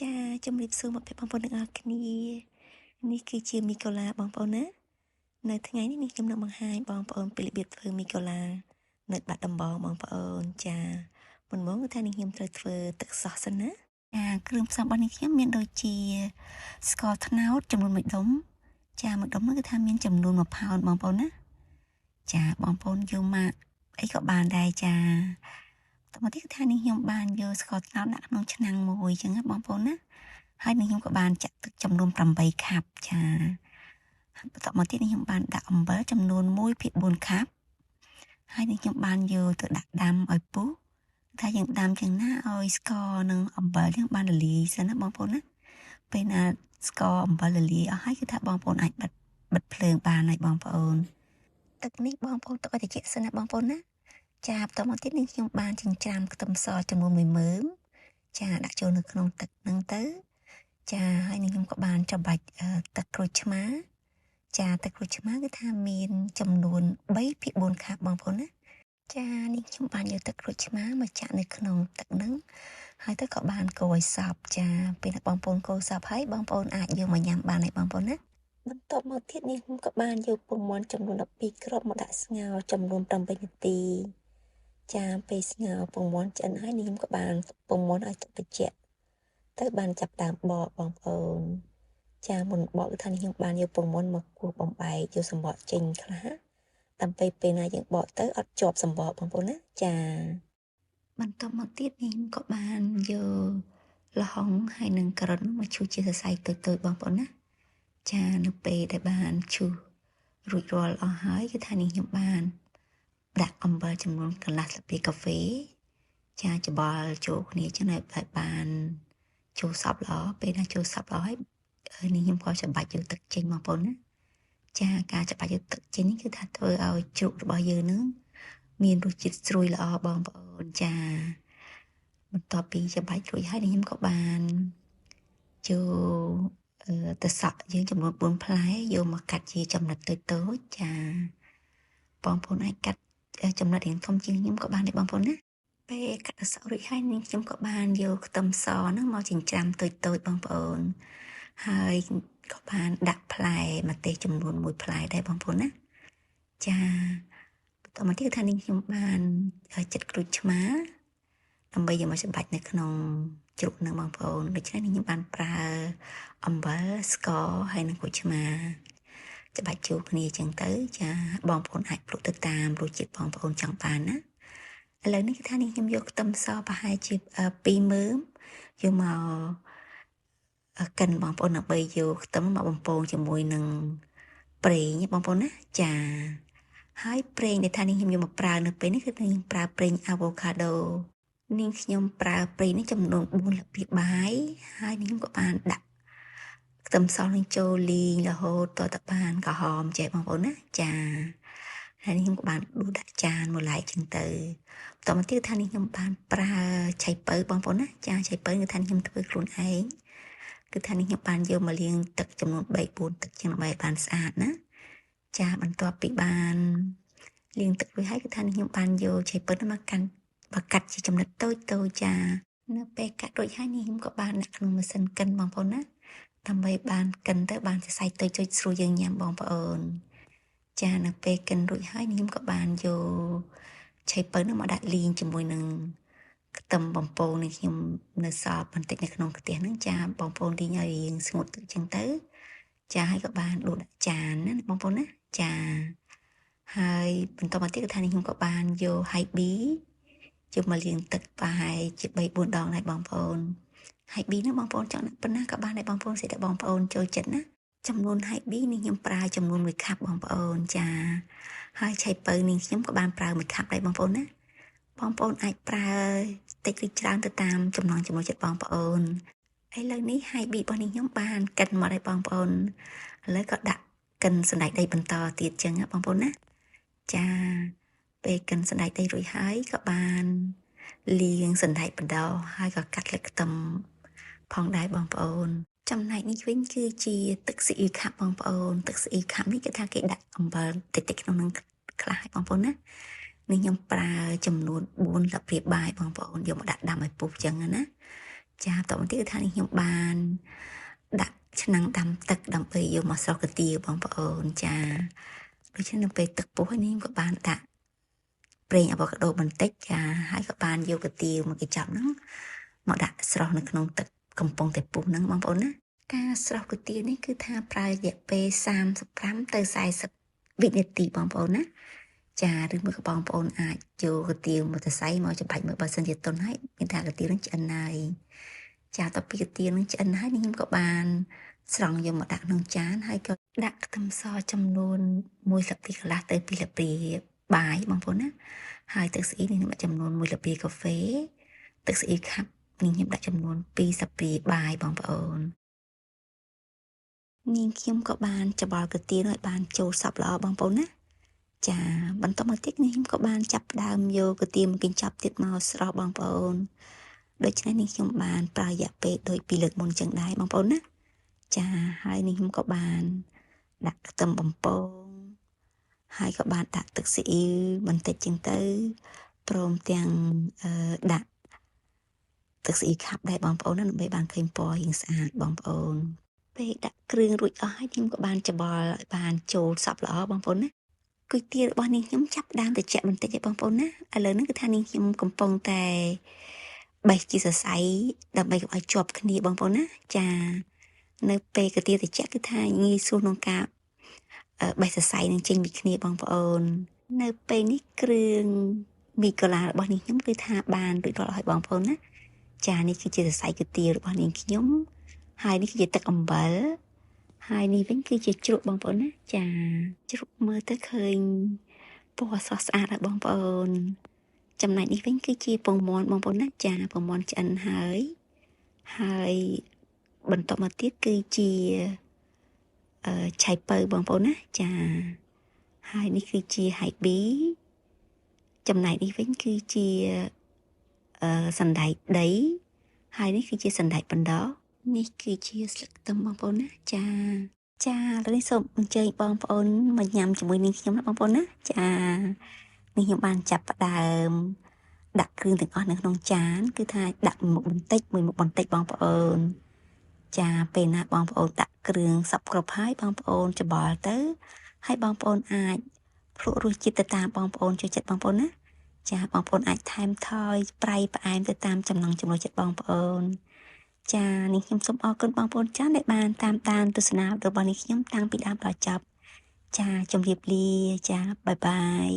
ចាជំរាបសួរមកពីបងប្អូនទាំងអស់គ្នានេះគឺជាមីកូឡាបងប្អូនណានៅថ្ងៃនេះនេះខ្ញុំនឹងបង្ហាញបងប្អូនពីរបៀបធ្វើមីកូឡានៅបាត់ដំបងបងប្អូនចាមុនមកគឺថានេះខ្ញុំត្រូវធ្វើទឹកសោះសិនណាគ្រឿងផ្សំរបស់នេះខ្ញុំមានដូចជាស្ករត្នោតចំនួន1ដុំចា1ដុំនោះគឺថាមានចំនួន1ផោនបងប្អូនណាចាបងប្អូនយកមកអីក៏បានដែរចាតមកទៀតគឺថានេះខ្ញុំបានយកស្ករត្នោតដាក់ក្នុងឆ្នាំងមួយអញ្ចឹងណាបងប្អូនណាហើយនឹងខ្ញុំក៏បានចាក់ទឹកចំនួន8ខាប់ចាបន្តមកទៀតនេះខ្ញុំបានដាក់អំបិលចំនួន1/4ខាប់ហើយនឹងខ្ញុំបានយកទៅដាក់ដាំឲ្យពុះថាយើងដាំចឹងណាឲ្យស្ករនិងអំបិលយើងបានរលាយសិនណាបងប្អូនណាពេលណាស្ករអំបិលរលាយអស់ហើយគឺថាបងប្អូនអាចបិទភ្លើងបានហើយបងប្អូនទឹកនេះបងប្អូនទុកឲ្យត្រជាក់សិនណាបងប្អូនណាចាបន្តមកទៀតនេះខ្ញុំបានចិញ្ច្រាំខ្ទឹមសចំនួន1មើមចាដាក់ចូលនៅក្នុងទឹកហ្នឹងទៅចាហើយនឹងខ្ញុំក៏បានច្របាច់ទឹកក្រូចឆ្មាចាទឹកក្រូចឆ្មាគឺថាមានចំនួន3/4ខាប់បងប្អូនណាចានេះខ្ញុំបានយកទឹកក្រូចឆ្មាមកចាក់នៅក្នុងទឹកហ្នឹងហើយទៅក៏បានកូរឲ្យសព្វចាពេលណាបងប្អូនកូរសព្វហើយបងប្អូនអាចយកមកញ៉ាំបានហើយបងប្អូនណាបន្ទាប់មកទៀតនេះខ្ញុំក៏បានយកពងមាន់ចំនួន12គ្រាប់មកដាក់ស្ងោរចំនួន8នាទីចាពេលស្ងោរពងមាន់ឆ្អិនហើយនេះខ្ញុំក៏បានពងមាន់ឲ្យត្រជាក់ទៅបានចាប់ដើមបកបងប្អូនចាមុនបកគឺថានេះខ្ញុំបានយកពងមាន់មកគោះបំបែកយកសម្បកចេញខ្លះដើម្បីពេលណាយើងបកទៅអត់ជាប់សម្បកបងប្អូនណាចាបន្តមកទៀតនេះខ្ញុំក៏បានយកល្ហុងហើយនឹងការ៉ុតមកឈូសជាសរសៃតូចៗបងប្អូនណាចានៅពេលដែលបានឈូសរួចរាល់អស់ហើយគឺថានេះខ្ញុំបានដាក់អំបិលចំនួនកន្លះស្លាបព្រាកាហ្វេចាច្បល់ចូលគ្នាចឹងឲ្យបានចូលសព្វល្អពេលណាចូលសព្វល្អហើយនេះខ្ញុំក៏ច្របាច់យកទឹកចេញបងប្អូនណាចាការច្របាច់យកទឹកចេញនេះគឺថាធ្វើឲ្យជ្រូករបស់យើងនឹងមានរសជាតិស្រួយល្អបងប្អូនចាបន្ទាប់ពីច្របាច់រួចហើយនេះខ្ញុំក៏បានចូលទៅសក់យើងចំនួន4ផ្លែយកមកកាត់ជាចំណិតតូចៗចាបងប្អូនអាចកាត់ចំណិតរៀងធំជាងខ្ញុំក៏បានដែរបងប្អូនណាពេលកាត់សក់រួចហើយនេះខ្ញុំក៏បានយកខ្ទឹមសហ្នឹងមកចិញ្ច្រាំតូចៗបងប្អូនហើយក៏បានដាក់ផ្លែម្ទេសចំនួន1ផ្លែដែរបងប្អូនណាចាបន្តមកទៀតថានេះខ្ញុំបានចិត្តក្រូចឆ្មាដើម្បីយកមកច្របាច់នៅក្នុងជ្រូកនឹងបងប្អូនដូច្នេះខ្ញុំបានប្រើអំបិលស្ករហើយនិងក្រូចឆ្មាច្របាច់ចូលគ្នាអញ្ចឹងទៅចាបងប្អូនអាចព្រុសទៅតាមរសជាតិបងប្អូនចង់បានណាឥឡូវនេះគឺថានេះខ្ញុំយកខ្ទឹមសប្រហែលជា2មើមយកមកកិនបងប្អូនដើម្បីយកខ្ទឹមមកបំពងជាមួយនឹងប្រេងបងប្អូនណាចាហើយប្រេងដែលថានេះខ្ញុំយកមកប្រើនៅពេលនេះគឺខ្ញុំប្រើប្រេង avocado នេះខ្ញុំប្រើប្រេងនេះចំនួន4លាបព្រាបាយហើយនេះខ្ញុំក៏បានដាក់ខ្ទឹមសនឹងចូលលីងរហូតតទៅបានក្រហមចេះបងប្អូនណាចាហើយនេះខ្ញុំក៏បានដួសដាក់ចានមួយឡែកចឹងទៅបន្តមកទៀតថានេះខ្ញុំបានប្រើឆៃពៅបងប្អូនណាចាឆៃពៅគឺថានេះខ្ញុំធ្វើខ្លួនឯងគឺថានេះខ្ញុំបានយកមកលាងទឹកចំនួន3-4ទឹកចឹងដើម្បីបានស្អាតណាចាបន្ទាប់ពីបានលាងទឹករួចហើយគឺថានេះខ្ញុំបានយកឆៃពៅមកកាត់ជាចំណិតតូចៗចានៅពេលកាត់រួចហើយនេះខ្ញុំក៏បានដាក់ក្នុងម៉ាស៊ីនកិនបងប្អូនណាដើម្បីបានកិនទៅបានសរសៃតូចៗស្រួលយើងញ៉ាំបងប្អូនចានៅពេលកិនរួចហើយខ្ញុំក៏បានយកឆៃពៅនោះមកដាក់លីងជាមួយនឹងខ្ទឹមបំពងនេះខ្ញុំនៅសល់បន្តិចនៅក្នុងខ្ទះហ្នឹងចាបងប្អូនលីងឲ្យរៀងស្ងួតទឹកចឹងទៅចាហើយក៏បានដួសដាក់ចានណាបងប្អូនណាចាហើយបន្តមកទៀតគឺថានេះខ្ញុំក៏បានយកហៃប៊ីយកមកលាងទឹកប្រហែលជា3-4ដងដែរបងប្អូនហៃប៊ីហ្នឹងបងប្អូនចង់ដាក់ប៉ុណ្ណាក៏បានដែរបងប្អូនសិតតែបងប្អូនចូលចិត្តណាចំនួនហៃប៊ីនេះខ្ញុំប្រើចំនួន1ខាប់បងប្អូនចាហើយឆៃពៅនេះខ្ញុំក៏បានប្រើ1ខាប់ដែរបងប្អូនណាបងប្អូនអាចប្រើតិចឬច្រើនទៅតាមចំណង់ចំណូលចិត្តបងប្អូនឥឡូវនេះហៃប៊ីរបស់នេះខ្ញុំបានកិនមកហើយបងប្អូនឥឡូវក៏ដាក់កិនសណ្តែកដីបន្តទៀតចឹងណាបងប្អូនណាចាពេលកិនសណ្តែកដីរួចហើយក៏បានលាងសណ្តែកបណ្ដោហើយក៏កាត់លឹកខ្ទឹមផងដែរបងប្អូនចំណែកនេះវិញគឺជាទឹកស៊ីអ៊ីវខាប់បងប្អូនទឹកស៊ីអ៊ីវខាប់នេះគឺថាគេដាក់អំបិលតិចៗក្នុងនឹងខ្លះបងប្អូនណានេះខ្ញុំប្រើចំនួន4លាបព្រាបាយបងប្អូនយកមកដាក់ដាំឲ្យពុះចឹងណា ចាតមកទៀតគឺថានេះខ្ញុំបានដាក់ឆ្នាំងដាំទឹកដើម្បីយកមកស្រុះកាទៀវបងប្អូនចាដូច្នេះនៅពេលទឹកពុះនេះខ្ញុំក៏បានដាក់ប្រេងអាវ៉ាកាដូបន្តិចចាហើយក៏បានយកកាទៀវមកកញ្ចប់ហ្នឹងមកដាក់ស្រុះនៅក្នុងទឹកកំពុងតែពុះហ្នឹងបងប្អូនណាការស្រុះកាទៀវនេះគឺថាប្រើរយៈពេល35ទៅ40វិនាទីបងប្អូនណាចាឬមួយក៏បងប្អូនអាចយកកាទៀវមកសរសៃមកច្បាច់មើលបើសិនជាទុនហើយមានថាកាទៀវនឹងឆ្អិនហើយចាតទៅពីកាទៀវនឹងឆ្អិនហើយខ្ញុំក៏បានស្រង់យកមកដាក់ក្នុងចានហើយក៏ដាក់ខ្ទឹមសចំនួន1ស្លាបព្រាកន្លះទៅ2ស្លាបព្រាបាយបងប្អូនណាហើយទឹកស្អុយនេះខ្ញុំដាក់ចំនួន1ស្លាបព្រាកាហ្វេទឹកស្អុយខាប់នេះខ្ញុំដាក់ចំនួន2ស្លាបព្រាបាយបងប្អូននាងខ្ញុំក៏បានច្បល់កាទៀវឲ្យបានចូលសព្វល្អបងប្អូនណាចាបន្តមកទៀតនេះខ្ញុំក៏បានចាប់ដើមយកកាទៀវមកកញ្ចប់ទៀតមកស្រស់បងប្អូនដូច្នេះនេះខ្ញុំបានប្រើរយៈពេលដូចពីលើកមុនចឹងដែរបងប្អូនណាចាហើយនេះខ្ញុំក៏បានដាក់ខ្ទឹមបំពងហើយក៏បានដាក់ទឹកស៊ីអ៊ីវបន្តិចចឹងទៅព្រមទាំងដាក់ទឹកស៊ីអ៊ីវខាប់ដែរបងប្អូនណាដើម្បីបានឃើញពណ៌រាងស្អាតបងប្អូនពេលដាក់គ្រឿងរួចអស់ហើយខ្ញុំក៏បានច្បល់ឲ្យបានចូលសព្វល្អបងប្អូនណាគុយទាវរបស់នាងខ្ញុំចាប់ដើមត្រជាក់បន្តិចឯងបងប្អូនណាឥឡូវនេះគឺថានាងខ្ញុំកំពុងតែបេះជាសរសៃដើម្បីកុំឲ្យជាប់គ្នាបងប្អូនណាចានៅពេលកាទៀវត្រជាក់គឺថាងាយស្រួលក្នុងការបេះសរសៃនឹងចេញពីគ្នាបងប្អូននៅពេលនេះគ្រឿងមីកូឡារបស់នាងខ្ញុំគឺថាបានរួចរាល់ហើយបងប្អូនណាចានេះគឺជាសរសៃកាទៀវរបស់នាងខ្ញុំហើយនេះគឺជាទឹកអំបិលហើយនេះវិញគឺជាជ្រក់បងប្អូនណាចាជ្រក់មើលទៅឃើញពណ៌ស្រស់ស្អាតហើយបងប្អូនចំណែកនេះវិញគឺជាពងមាន់បងប្អូនណាចាពងមាន់ឆ្អិនហើយបន្តមកទៀតគឺជាឆៃពៅបងប្អូនណាចាហើយនេះគឺជាហៃប៊ីចំណែកនេះវិញគឺជាសណ្តែកដីហើយនេះគឺជាសណ្តែកបណ្ដោះនេះគឺជាស្លឹកខ្ទឹមបងប្អូនណាចាឥឡូវនេះសូមអញ្ជើញបងប្អូនមកញ៉ាំជាមួយនាងខ្ញុំណាបងប្អូនណាចានេះខ្ញុំបានចាប់ផ្ដើមដាក់គ្រឿងទាំងអស់នៅក្នុងចានគឺថាដាក់មួយមុខបន្តិចបងប្អូនចាពេលណាបងប្អូនដាក់គ្រឿងសព្វគ្រប់ហើយបងប្អូនច្បល់ទៅហើយបងប្អូនអាចភ្លក់រសជាតិទៅតាមបងប្អូនចូលចិត្តបងប្អូនណាចាបងប្អូនអាចថែមថយប្រៃផ្អែមទៅតាមចំណង់ចំណូលចិត្តបងប្អូនចានេះខ្ញុំសូមអរគុណបងប្អូនចាដែលបានតាមដានទស្សនារបស់នេះខ្ញុំតាំងពីដើមដល់ចប់ចាជម្រាបលាចាបាយបាយ